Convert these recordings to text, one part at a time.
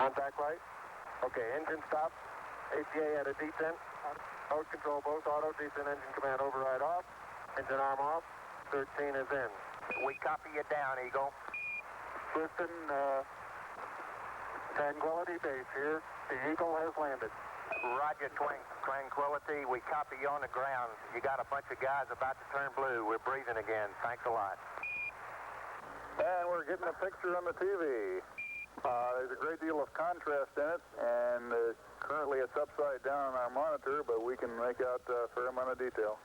Contact light. Okay, engine stop. APA at a descent. Mode control both. Auto descent engine command override off. Engine arm off. 13 is in. We copy you down, Eagle. Houston, Tranquility Base here. The Eagle has landed. Roger, Tranquility. We copy you on the ground. You got a bunch of guys about to turn blue. We're breathing again. Thanks a lot. And we're getting a picture on the TV. There's a great deal of contrast in it, and currently it's upside down on our monitor, but we can make out a fair amount of detail.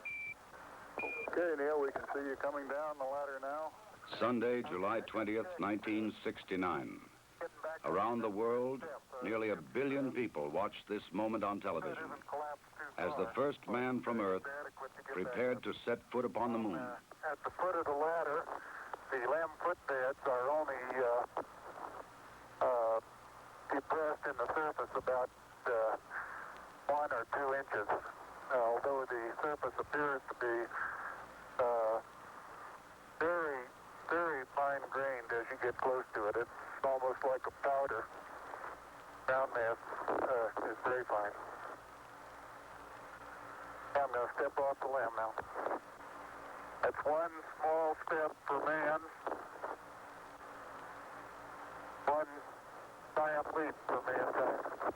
Okay, Neil, we can see you coming down the ladder now. Sunday, July 20th, 1969. Around the world, nearly 1 billion people watched this moment on television as the first man from Earth prepared to set foot upon the moon. At the foot of the ladder, the lamb footbeds are only depressed in the surface about 1 or 2 inches, although the surface appears to be very, very fine-grained as you get close to it. It's almost like a powder. Ground mass is very fine. I'm going to step off the lamb now. That's one small step for man, one giant leap for mankind.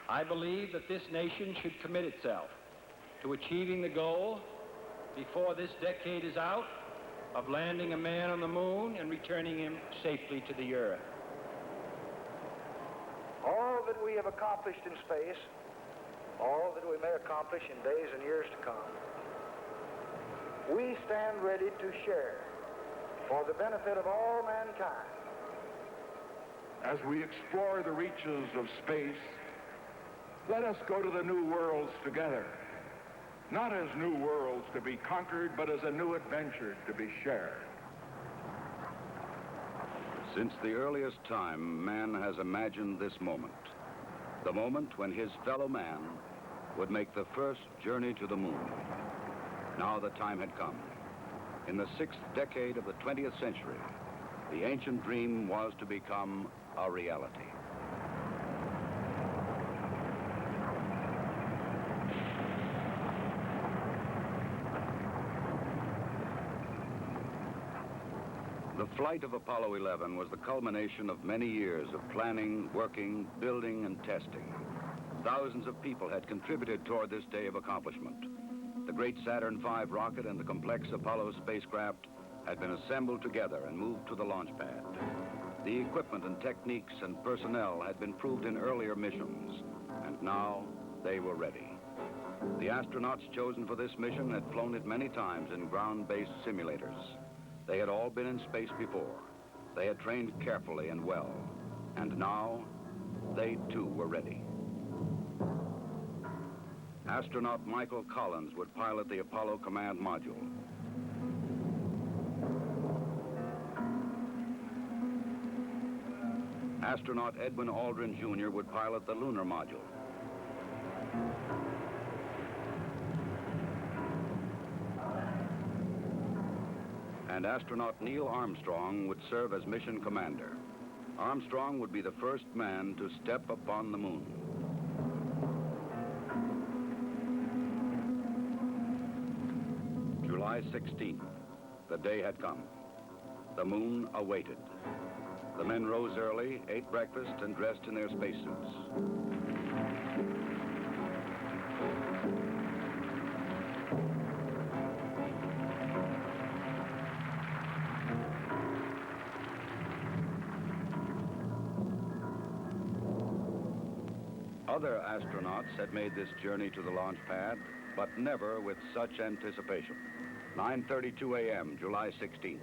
I believe that this nation should commit itself to achieving the goal before this decade is out of landing a man on the moon and returning him safely to the Earth. All that we have accomplished in space, all that we may accomplish in days and years to come, we stand ready to share for the benefit of all mankind. As we explore the reaches of space, let us go to the new worlds together, not as new worlds to be conquered, but as a new adventure to be shared. Since the earliest time, man has imagined this moment, the moment when his fellow man would make the first journey to the moon. Now the time had come. In the 6th decade of the 20th century, the ancient dream was to become a reality. The flight of Apollo 11 was the culmination of many years of planning, working, building, and testing. Thousands of people had contributed toward this day of accomplishment. The great Saturn V rocket and the complex Apollo spacecraft had been assembled together and moved to the launch pad. The equipment and techniques and personnel had been proved in earlier missions, and now they were ready. The astronauts chosen for this mission had flown it many times in ground-based simulators. They had all been in space before. They had trained carefully and well, and now they too were ready. Astronaut Michael Collins would pilot the Apollo command module. Astronaut Edwin Aldrin Jr. would pilot the lunar module. And astronaut Neil Armstrong would serve as mission commander. Armstrong would be the first man to step upon the moon. July 16th, the day had come. The moon awaited. The men rose early, ate breakfast, and dressed in their spacesuits. Other astronauts had made this journey to the launch pad, but never with such anticipation. 9:32 a.m., July 16th.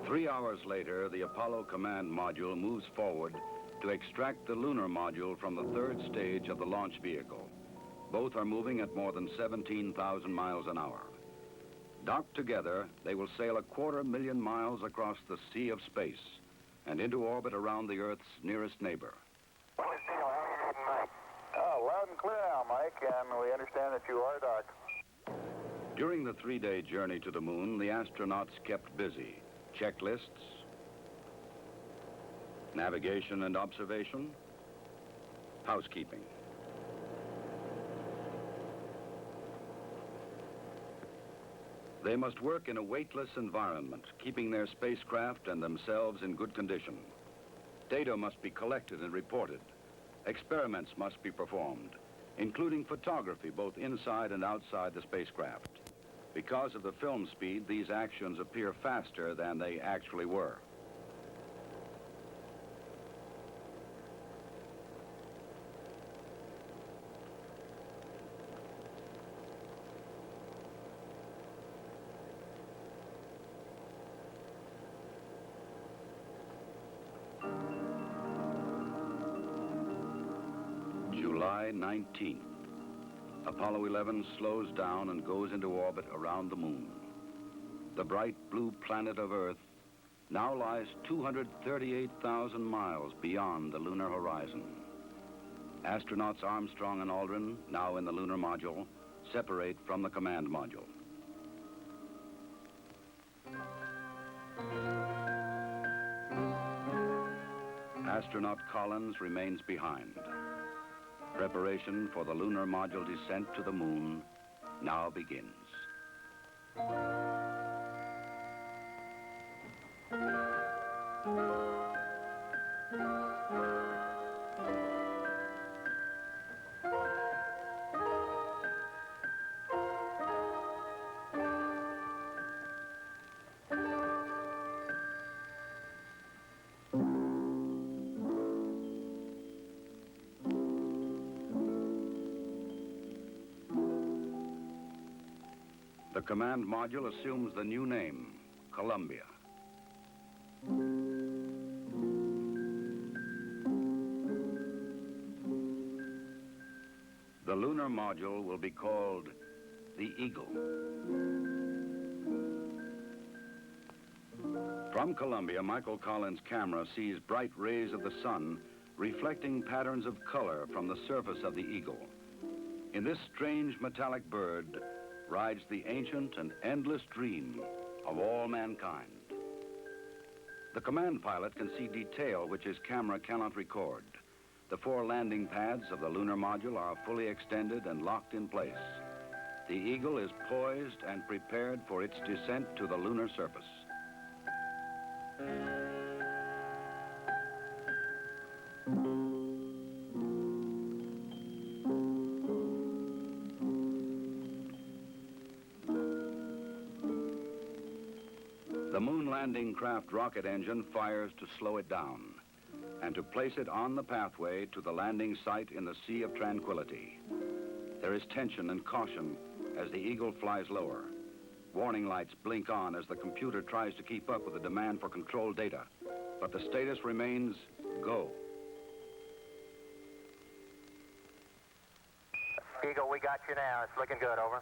3 hours later, the Apollo command module moves forward to extract the lunar module from the third stage of the launch vehicle. Both are moving at more than 17,000 miles an hour. Docked together, they will sail 250,000 miles across the sea of space and into orbit around the Earth's nearest neighbor. Loud and clear now, Mike, and we understand that you are docked. During the 3-day journey to the moon, the astronauts kept busy. Checklists, navigation and observation, housekeeping. They must work in a weightless environment, keeping their spacecraft and themselves in good condition. Data must be collected and reported. Experiments must be performed, including photography both inside and outside the spacecraft. Because of the film speed, these actions appear faster than they actually were. July 19th. Apollo 11 slows down and goes into orbit around the moon. The bright blue planet of Earth now lies 238,000 miles beyond the lunar horizon. Astronauts Armstrong and Aldrin, now in the lunar module, separate from the command module. Astronaut Collins remains behind. Preparation for the lunar module descent to the moon now begins. The command module assumes the new name, Columbia. The lunar module will be called the Eagle. From Columbia, Michael Collins' camera sees bright rays of the sun reflecting patterns of color from the surface of the Eagle. In this strange metallic bird rides the ancient and endless dream of all mankind. The command pilot can see detail which his camera cannot record. The 4 landing pads of the lunar module are fully extended and locked in place. The Eagle is poised and prepared for its descent to the lunar surface. The moon landing craft rocket engine fires to slow it down and to place it on the pathway to the landing site in the Sea of Tranquility. There is tension and caution as the Eagle flies lower. Warning lights blink on as the computer tries to keep up with the demand for control data, but the status remains go. Eagle, we got you now. It's looking good, over.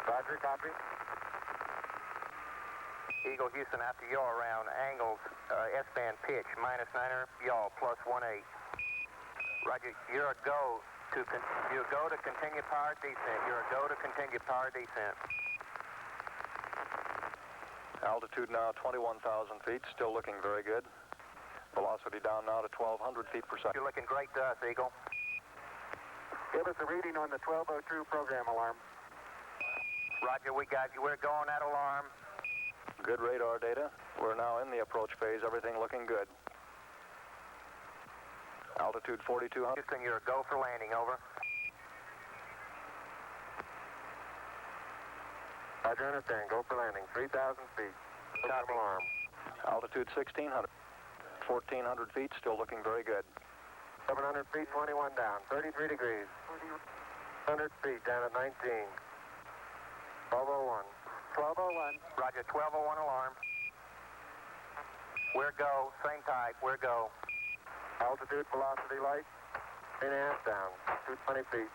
Roger, copy. Eagle Houston, after yaw around angles, S-band pitch, -9er, yaw, +18. Roger, you're a go to continue power descent. You're a go to continue power descent. Altitude now 21,000 feet, still looking very good. Velocity down now to 1,200 feet per second. You're looking great to us, Eagle. Give us a reading on the 1202 program alarm. Roger, we got you. We're going at alarm. Good radar data. We're now in the approach phase, everything looking good. Altitude 4,200. Houston, you're a go for landing, over. Roger, understand. Go for landing. 3,000 feet. Copy. Alarm. Altitude 1,600. 1,400 feet, still looking very good. 700 feet, 21 down. 33 degrees. 100 feet down at 19. 1201. 1201. Roger, 1201 alarm. We're go, same type, we're go. Altitude, velocity, light. 8.5 down, 220 feet.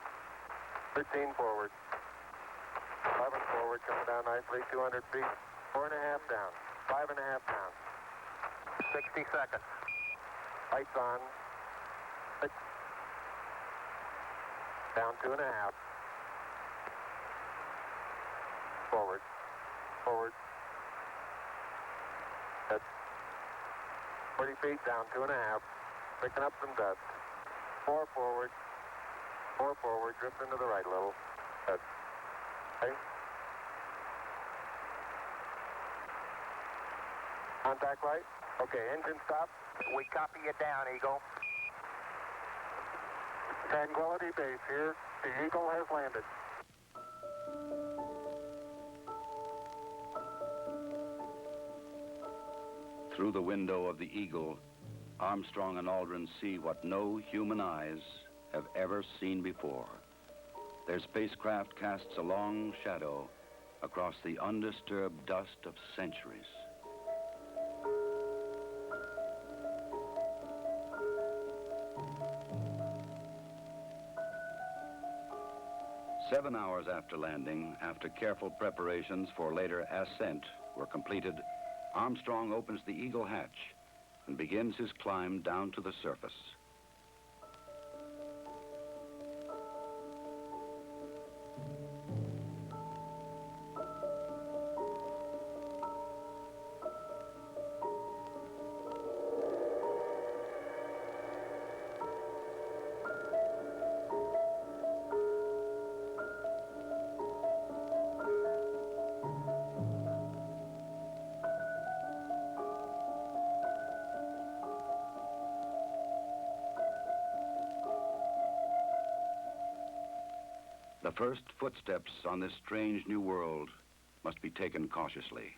13 forward. 11 forward, coming down nicely, 200 feet. 4.5 down, 5.5 down. 60 seconds. Lights on. 6. Down 2.5. Forward. Forward. That's 40 feet, down 2.5. Picking up some dust. 4 forward. 4 forward, drifting to the right a little. That's okay. Contact light. Okay, engine stop. We copy you down, Eagle. Tranquility Base here. The Eagle has landed. Through the window of the Eagle, Armstrong and Aldrin see what no human eyes have ever seen before. Their spacecraft casts a long shadow across the undisturbed dust of centuries. Seven hours after landing, after careful preparations for later ascent were completed, Armstrong opens the Eagle hatch and begins his climb down to the surface. The first footsteps on this strange new world must be taken cautiously.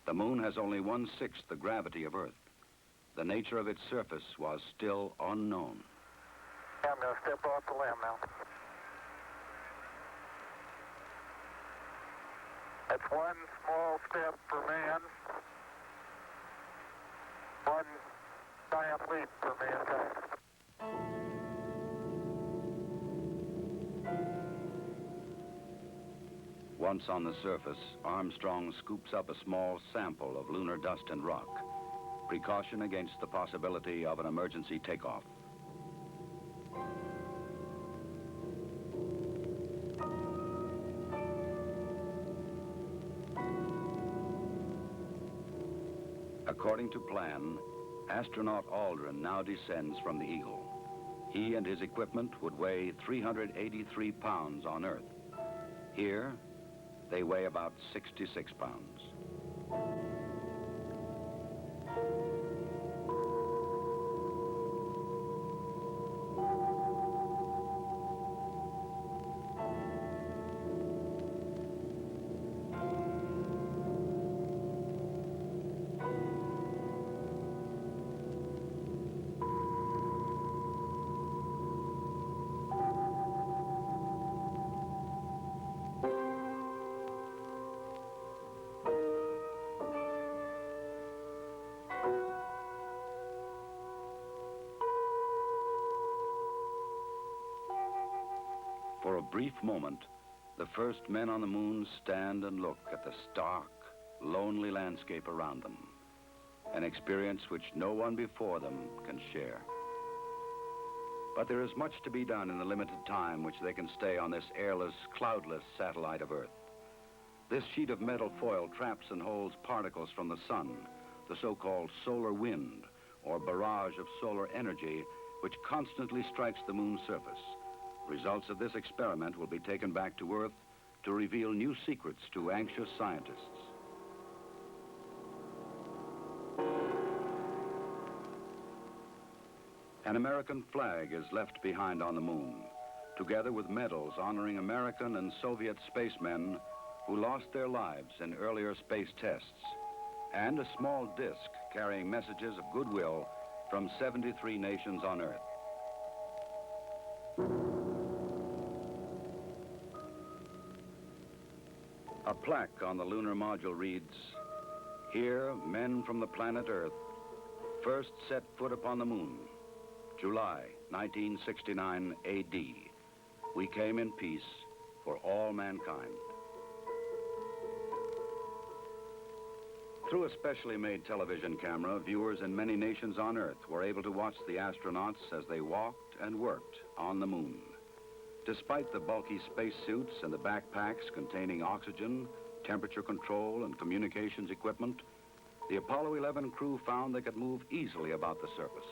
The moon has only 1/6 the gravity of Earth. The nature of its surface was still unknown. I'm going to step off the limb now. That's one small step for man, one giant leap for mankind. Once on the surface, Armstrong scoops up a small sample of lunar dust and rock, precaution against the possibility of an emergency takeoff. According to plan, astronaut Aldrin now descends from the Eagle. He and his equipment would weigh 383 pounds on Earth. Here, they weigh about 66 pounds. For a brief moment, the first men on the moon stand and look at the stark, lonely landscape around them, an experience which no one before them can share. But there is much to be done in the limited time which they can stay on this airless, cloudless satellite of Earth. This sheet of metal foil traps and holds particles from the sun, the so-called solar wind, or barrage of solar energy, which constantly strikes the moon's surface. Results of this experiment will be taken back to Earth to reveal new secrets to anxious scientists. An American flag is left behind on the moon, together with medals honoring American and Soviet spacemen who lost their lives in earlier space tests, and a small disc carrying messages of goodwill from 73 nations on Earth. A plaque on the lunar module reads, Here, men from the planet Earth first set foot upon the moon, July 1969 A.D. We came in peace for all mankind. Through a specially made television camera, viewers in many nations on Earth were able to watch the astronauts as they walked and worked on the moon. Despite the bulky spacesuits and the backpacks containing oxygen, temperature control, and communications equipment, the Apollo 11 crew found they could move easily about the surface.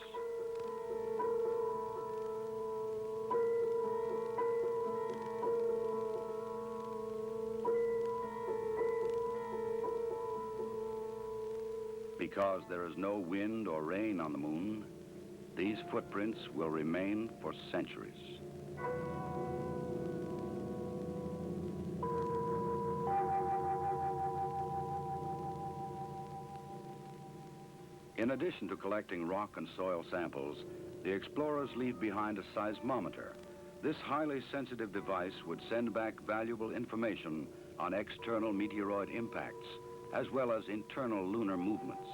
Because there is no wind or rain on the moon, these footprints will remain for centuries. In addition to collecting rock and soil samples, the explorers leave behind a seismometer. This highly sensitive device would send back valuable information on external meteoroid impacts, as well as internal lunar movements.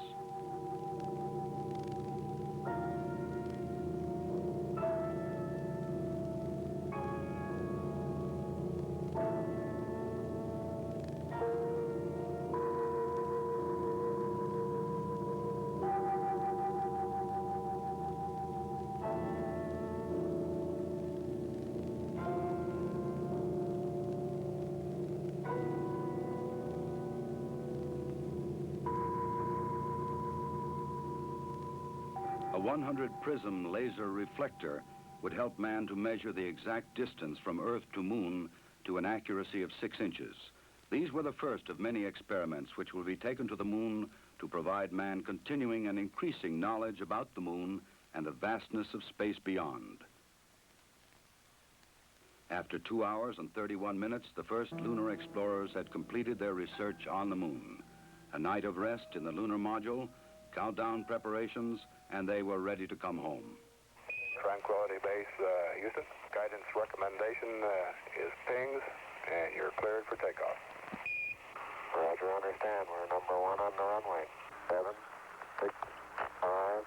A 100-prism laser reflector would help man to measure the exact distance from Earth to Moon to an accuracy of 6 inches. These were the first of many experiments which will be taken to the Moon to provide man continuing and increasing knowledge about the Moon and the vastness of space beyond. After 2 hours and 31 minutes, the first lunar explorers had completed their research on the Moon. A night of rest in the lunar module, countdown preparations, and they were ready to come home. Tranquility Base, Houston. Guidance recommendation is pings, and you're cleared for takeoff. Roger, understand. We're number 1 on the runway. 7, 6, 5,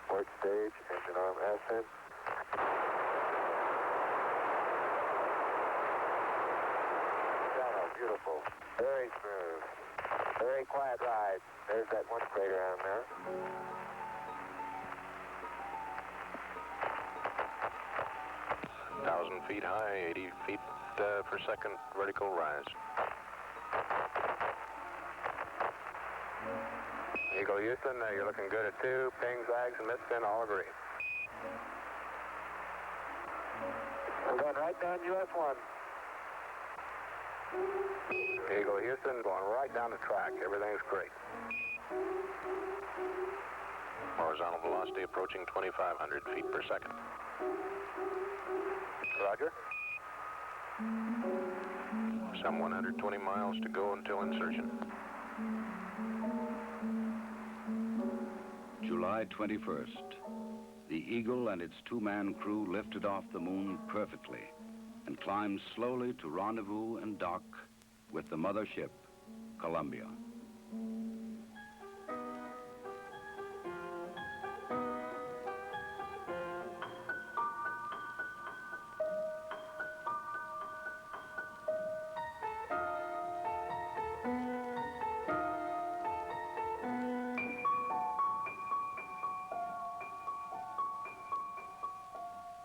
work stage, engine arm ascent. Beautiful. Very smooth. Very quiet ride. There's that one crater down there. Feet high, 80 feet per second vertical rise. Eagle Houston, you're looking good at 2. Ping, zags, and midspin all agree. We're going right down US 1. Eagle Houston, going right down the track. Everything's great. Horizontal velocity approaching 2,500 feet per second. Roger. Some 120 miles to go until insertion. July 21st. The Eagle and its 2-man crew lifted off the Moon perfectly and climbed slowly to rendezvous and dock with the mothership, Columbia.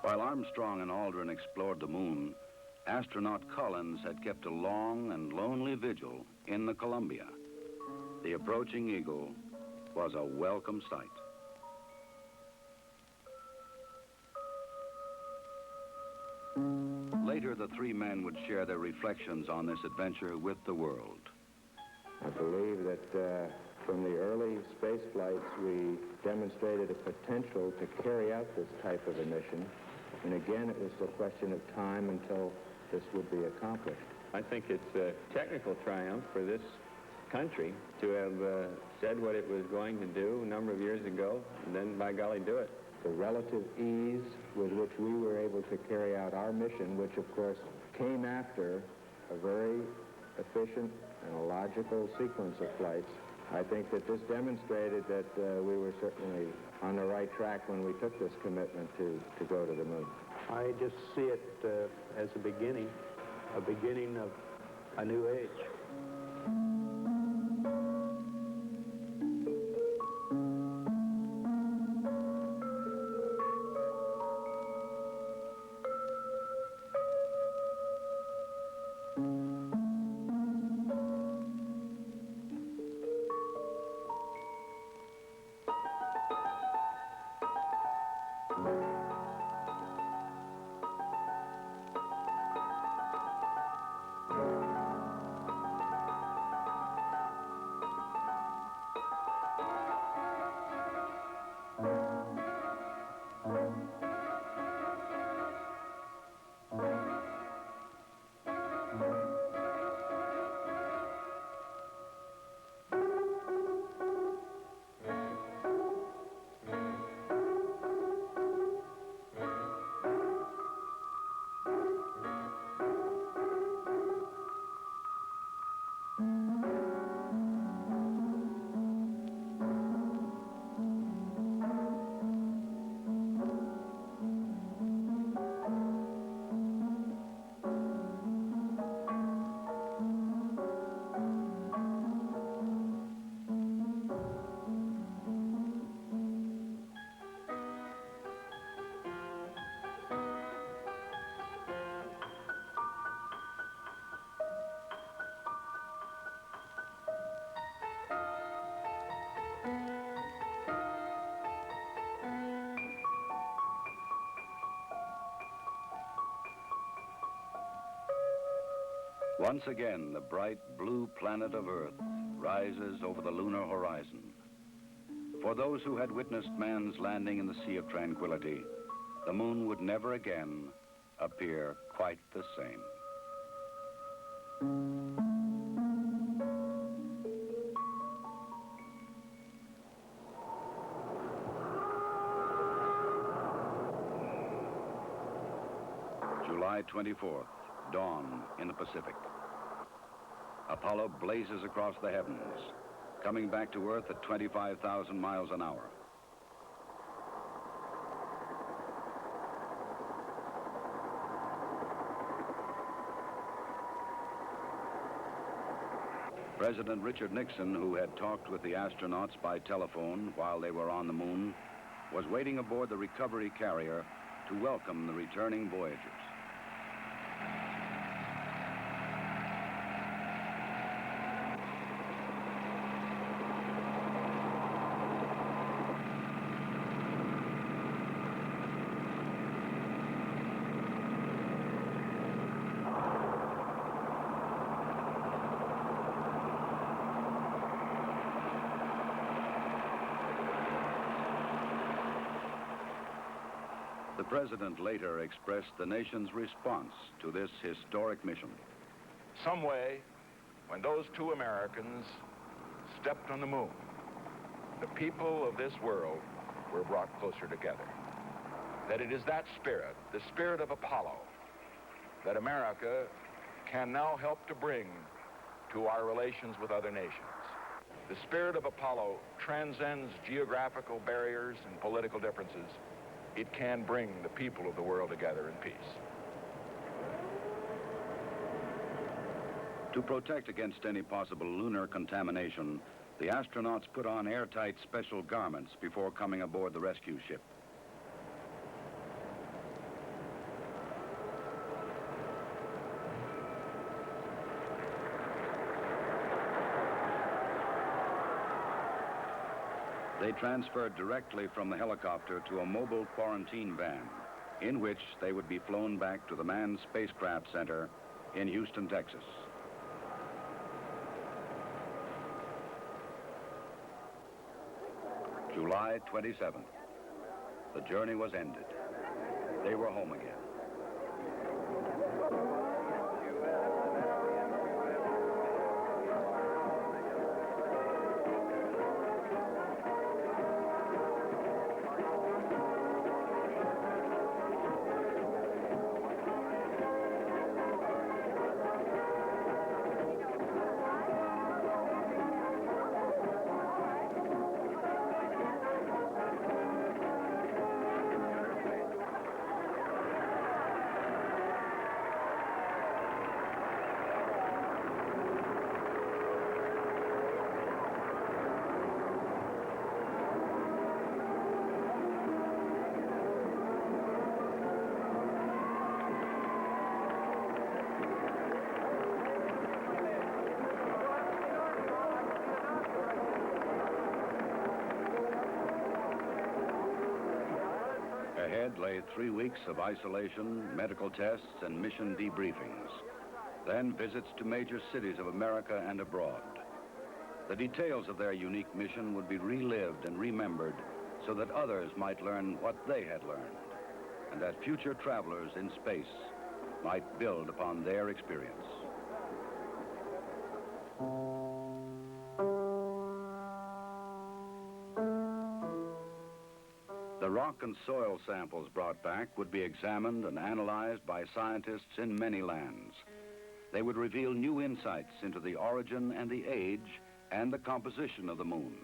While Armstrong and Aldrin explored the Moon, astronaut Collins had kept a long and lonely vigil in the Columbia. The approaching Eagle was a welcome sight. Later, the 3 men would share their reflections on this adventure with the world. I believe that from the early space flights, we demonstrated a potential to carry out this type of a mission. And again, it was a question of time until this would be accomplished. I think it's a technical triumph for this country to have said what it was going to do a number of years ago, and then, by golly, do it. The relative ease with which we were able to carry out our mission, which, of course, came after a very efficient and a logical sequence of flights, I think that this demonstrated that we were certainly on the right track when we took this commitment to go to the moon. I just see it as a beginning of a new age. Once again, the bright blue planet of Earth rises over the lunar horizon. For those who had witnessed man's landing in the Sea of Tranquility, the moon would never again appear quite the same. July 24th, dawn in the Pacific. Apollo blazes across the heavens, coming back to Earth at 25,000 miles an hour. President Richard Nixon, who had talked with the astronauts by telephone while they were on the moon, was waiting aboard the recovery carrier to welcome the returning voyagers. The president later expressed the nation's response to this historic mission. Some way, when those two Americans stepped on the moon, the people of this world were brought closer together. That it is that spirit, the spirit of Apollo, that America can now help to bring to our relations with other nations. The spirit of Apollo transcends geographical barriers and political differences. It can bring the people of the world together in peace. To protect against any possible lunar contamination, the astronauts put on airtight special garments before coming aboard the rescue ship. They transferred directly from the helicopter to a mobile quarantine van, in which they would be flown back to the Manned Spacecraft Center in Houston, Texas. July 27th. The journey was ended. They were home again. lay 3 weeks of isolation, medical tests, and mission debriefings. Then visits to major cities of America and abroad. The details of their unique mission would be relived and remembered so that others might learn what they had learned, and that future travelers in space might build upon their experience. The rock and soil samples brought back would be examined and analyzed by scientists in many lands. They would reveal new insights into the origin and the age and the composition of the moon,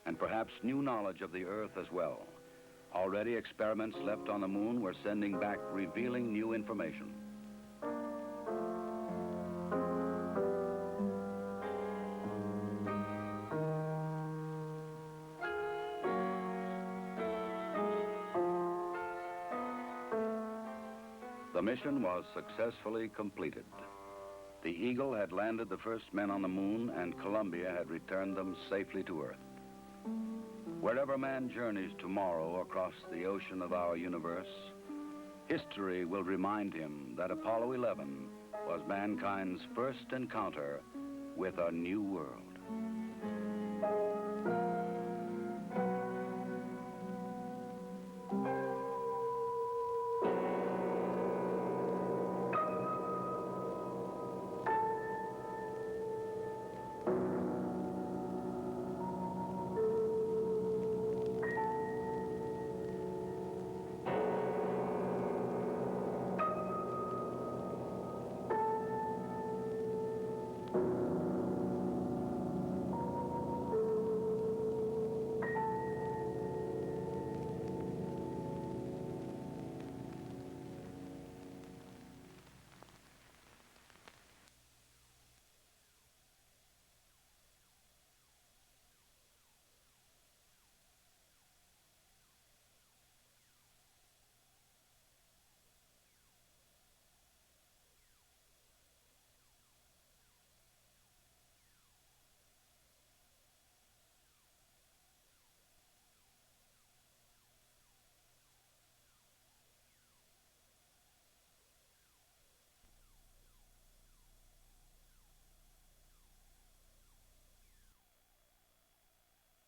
and perhaps new knowledge of the Earth as well. Already experiments left on the moon were sending back revealing new information. The mission was successfully completed. The Eagle had landed the first men on the moon, and Columbia had returned them safely to Earth. Wherever man journeys tomorrow across the ocean of our universe, history will remind him that Apollo 11 was mankind's first encounter with a new world.